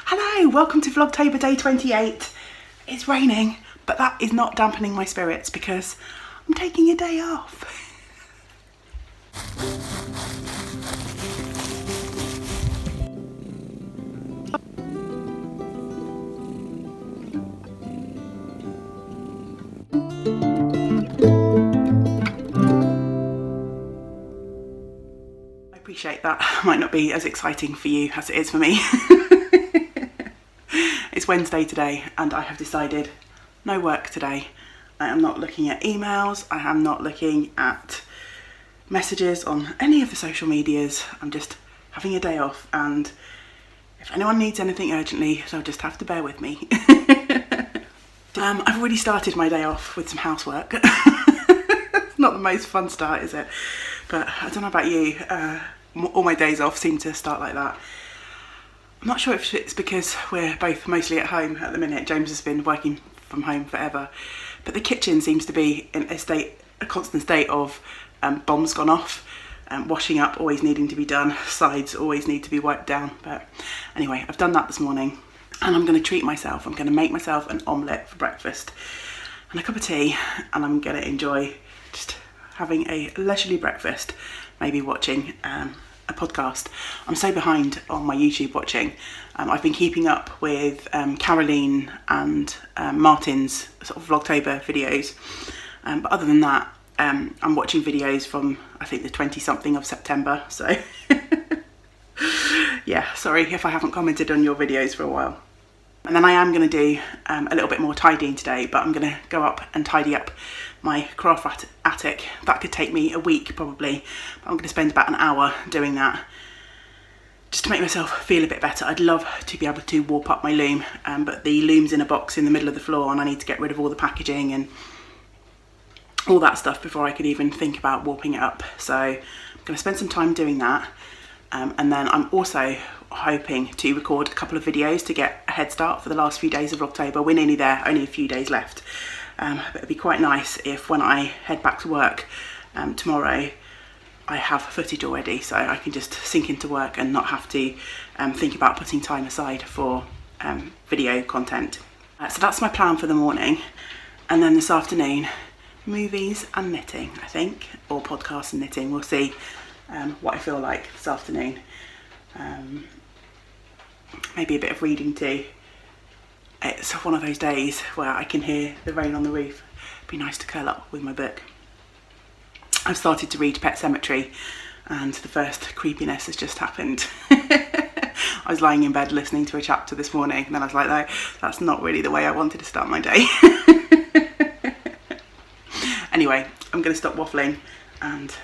Hello, welcome to Vlogtober day 28. It's raining, but that is not dampening my spirits because I'm taking a day off. I appreciate that might not be as exciting for you as it is for me. It's Wednesday today and I have decided no work today. I am not looking at emails, I am not looking at messages on any of the social medias. I'm just having a day off, and if anyone needs anything urgently, they'll just have to bear with me. I've already started my day off with some housework. It's not the most fun start, is it? But I don't know about you, all my days off seem to start like that. I'm not sure if it's because we're both mostly at home at the minute. James has been working from home forever, but the kitchen seems to be in a constant state of bombs gone off, washing up always needing to be done, sides always need to be wiped down. But anyway, I've done that this morning and I'm going to treat myself. I'm going to make myself an omelette for breakfast and a cup of tea, and I'm going to enjoy just having a leisurely breakfast, maybe watching a podcast. I'm so behind on my YouTube watching. I've been keeping up with Caroline and Martin's sort of Vlogtober videos, but other than that, I'm watching videos from I think the 20-something of September, so yeah, sorry if I haven't commented on your videos for a while. And then I am going to do a little bit more tidying today, but I'm going to go up and tidy up my craft attic. That could take me a week probably, but I'm going to spend about an hour doing that just to make myself feel a bit better. I'd love to be able to warp up my loom, but the loom's in a box in the middle of the floor and I need to get rid of all the packaging and all that stuff before I could even think about warping it up. So I'm going to spend some time doing that, and then I'm also hoping to record a couple of videos to get a head start for the last few days of October. We're nearly there, only a few days left. But it'd be quite nice if when I head back to work tomorrow, I have footage already, so I can just sink into work and not have to think about putting time aside for video content. So that's my plan for the morning. And then this afternoon, movies and knitting, I think, or podcasts and knitting. We'll see what I feel like this afternoon. Maybe a bit of reading too. It's one of those days where I can hear the rain on the roof. It'd be nice to curl up with my book. I've started to read Pet Sematary and the first creepiness has just happened. I was lying in bed listening to a chapter this morning and then I was like, no, that's not really the way I wanted to start my day. Anyway, I'm going to stop waffling and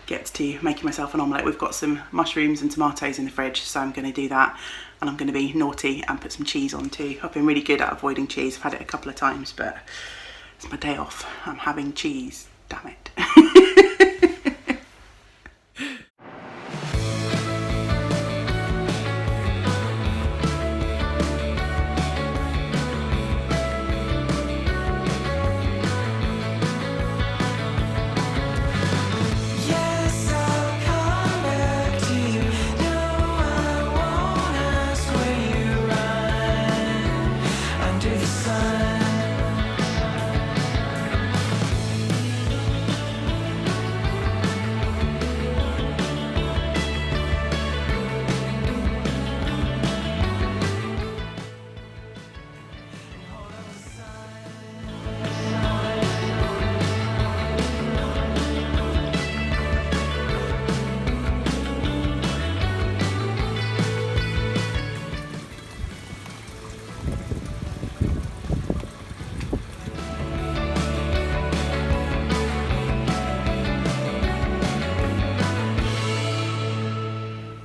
get to making myself an omelette. We've got some mushrooms and tomatoes in the fridge, so I'm going to do that, and I'm going to be naughty and put some cheese on too. I've been really good at avoiding cheese. I've had it a couple of times, but it's my day off. I'm having cheese, damn it.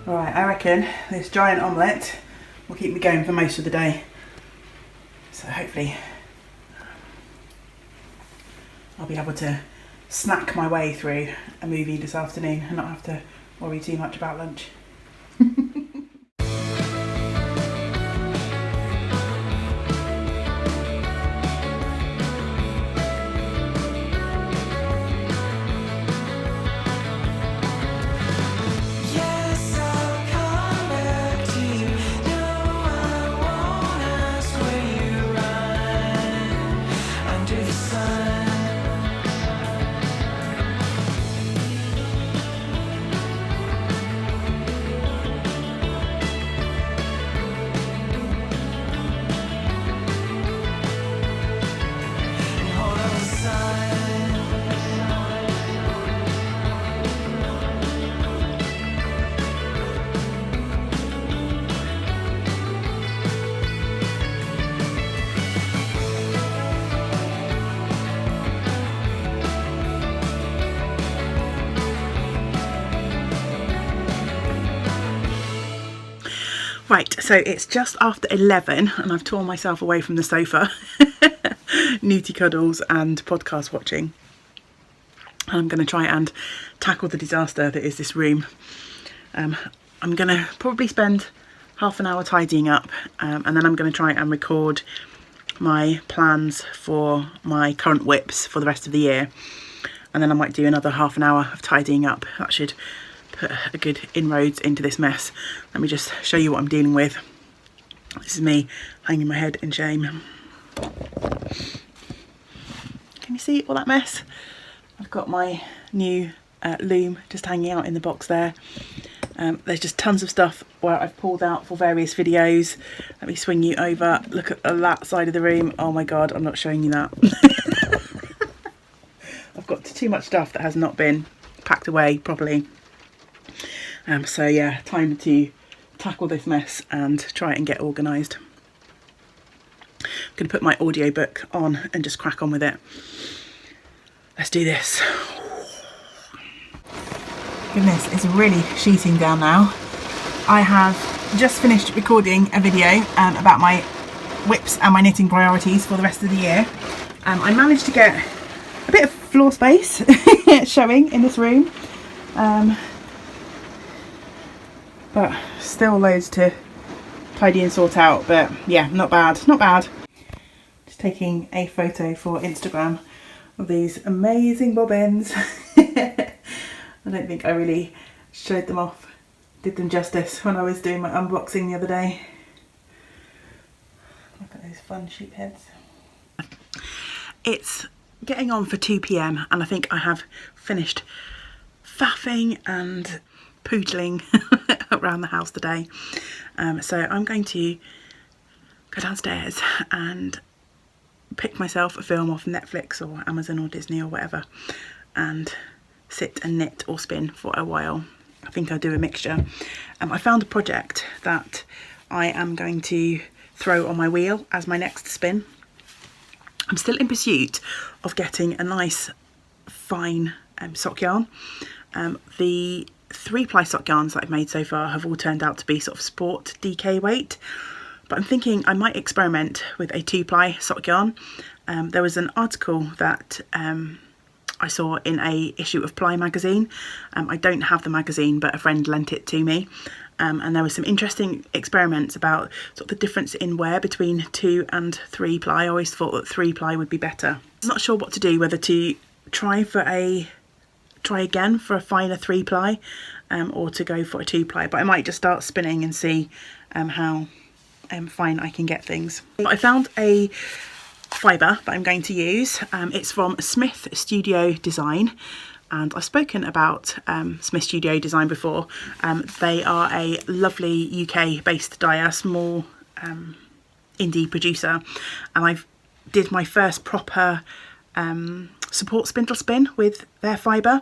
Right, I reckon this giant omelette will keep me going for most of the day. So hopefully I'll be able to snack my way through a movie this afternoon and not have to worry too much about lunch. Right, so it's just after 11 and I've torn myself away from the sofa. Newty cuddles and podcast watching. I'm going to try and tackle the disaster that is this room. I'm going to probably spend half an hour tidying up, and then I'm going to try and record my plans for my current whips for the rest of the year. And then I might do another half an hour of tidying up. That should put a good inroads into this mess. Let me just show you what I'm dealing with. This is me hanging my head in shame. Can you see all that mess? I've got my new loom just hanging out in the box there. There's just tons of stuff where I've pulled out for various videos. Let me swing you over. Look at that side of the room. Oh my God, I'm not showing you that. I've got too much stuff that has not been packed away properly. So yeah, time to tackle this mess and try and get organised. I'm going to put my audiobook on and just crack on with it. Let's do this. Goodness, it's really sheeting down now. I have just finished recording a video about my whips and my knitting priorities for the rest of the year. I managed to get a bit of floor space showing in this room. But still loads to tidy and sort out, but yeah, not bad, not bad. Just taking a photo for Instagram of these amazing bobbins. I don't think I really showed them off, did them justice when I was doing my unboxing the other day. Look at those fun sheep heads. It's getting on for 2 PM and I think I have finished faffing and poodling around the house today. So I'm going to go downstairs and pick myself a film off Netflix or Amazon or Disney or whatever and sit and knit or spin for a while. I think I'll do a mixture. I found a project that I am going to throw on my wheel as my next spin. I'm still in pursuit of getting a nice fine sock yarn. The 3-ply sock yarns that I've made so far have all turned out to be sort of sport DK weight, but I'm thinking I might experiment with a 2-ply sock yarn. There was an article that I saw in a issue of Ply magazine. I don't have the magazine, but a friend lent it to me. And there were some interesting experiments about sort of the difference in wear between 2 and 3-ply. I always thought that 3-ply would be better. I'm not sure what to do, whether to try again for a finer 3-ply or to go for a 2-ply, but I might just start spinning and see how fine I can get things. I found a fibre that I'm going to use. It's from Smith Studio Design, and I've spoken about Smith Studio Design before. They are a lovely UK based dyer, small indie producer, and I did my first proper support spindle spin with their fibre,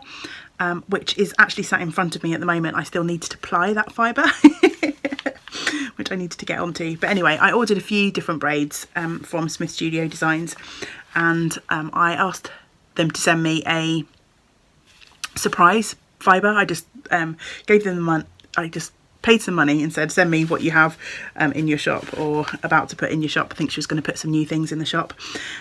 which is actually sat in front of me at the moment. I still need to ply that fibre which I needed to get onto. But anyway, I ordered a few different braids from Smith Studio Designs, and I asked them to send me a surprise fibre. I just gave them the money. I just paid some money and said, send me what you have in your shop or about to put in your shop. I think she was going to put some new things in the shop,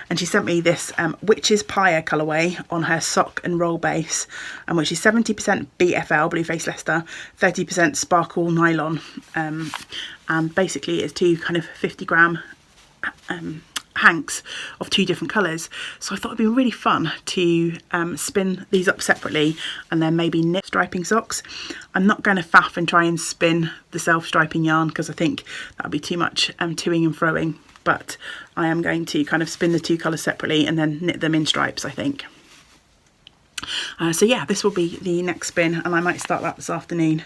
and she sent me this Witch's Pyre colourway on her sock and roll base, which is 70% BFL, Blue Face Leicester, 30% sparkle nylon, and basically it's 2 kind of 50-gram hanks of 2 different colours. So I thought it'd be really fun to spin these up separately and then maybe knit striping socks. I'm not going to faff and try and spin the self-striping yarn because I think that would be too much toing and froing, but I am going to kind of spin the 2 colours separately and then knit them in stripes, I think. So yeah, this will be the next spin, and I might start that this afternoon.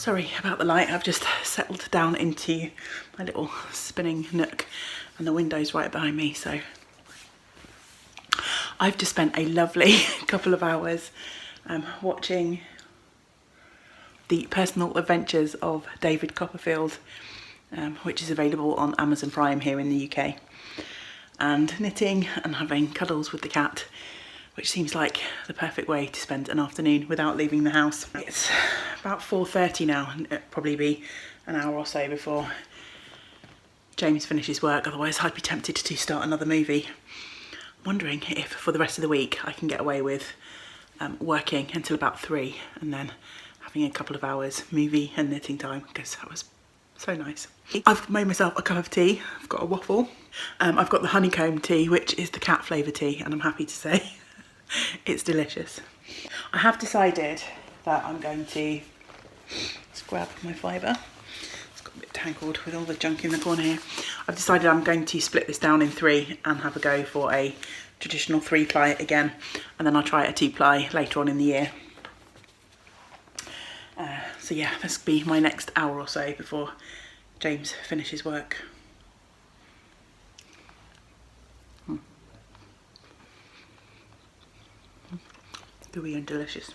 Sorry about the light, I've just settled down into my little spinning nook and the window's right behind me, so I've just spent a lovely couple of hours watching the personal adventures of David Copperfield, which is available on Amazon Prime here in the UK, and knitting and having cuddles with the cat, which seems like the perfect way to spend an afternoon without leaving the house. It's about 4:30 now, and it'll probably be an hour or so before James finishes work, otherwise I'd be tempted to start another movie. I'm wondering if for the rest of the week I can get away with working until about 3 and then having a couple of hours movie and knitting time, because that was so nice. I've made myself a cup of tea. I've got a waffle. I've got the honeycomb tea, which is the cat flavour tea, and I'm happy to say it's delicious. I have decided that I'm going to, let's grab my fibre. It's got a bit tangled with all the junk in the corner here. I've decided I'm going to split this down in 3 and have a go for a traditional 3-ply again, and then I'll try a 2-ply later on in the year. So yeah, this will be my next hour or so before James finishes work. Gooey and delicious.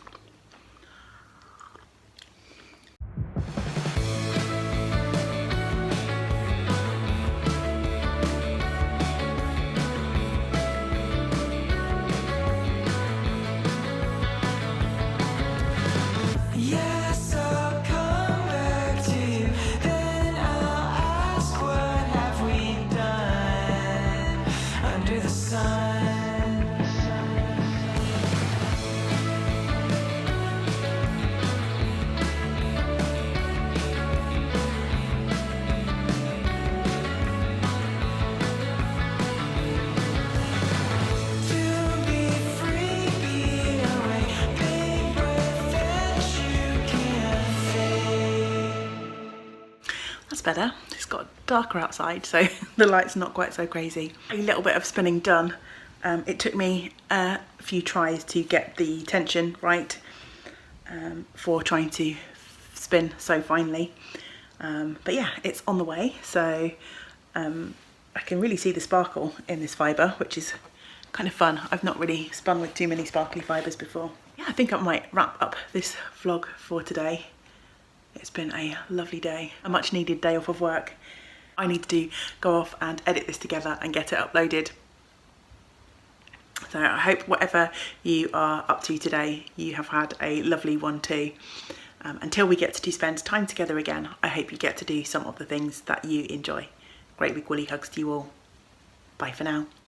Better. It's got darker outside, so the light's not quite so crazy. A little bit of spinning done. It took me a few tries to get the tension right for trying to spin so finely, but yeah, it's on the way. So I can really see the sparkle in this fibre, which is kind of fun. I've not really spun with too many sparkly fibres before. Yeah, I think I might wrap up this vlog for today. It's been a lovely day, a much needed day off of work. I need to go off and edit this together and get it uploaded. So I hope whatever you are up to today, you have had a lovely one too. Until we get to spend time together again, I hope you get to do some of the things that you enjoy. Great big woolly hugs to you all. Bye for now.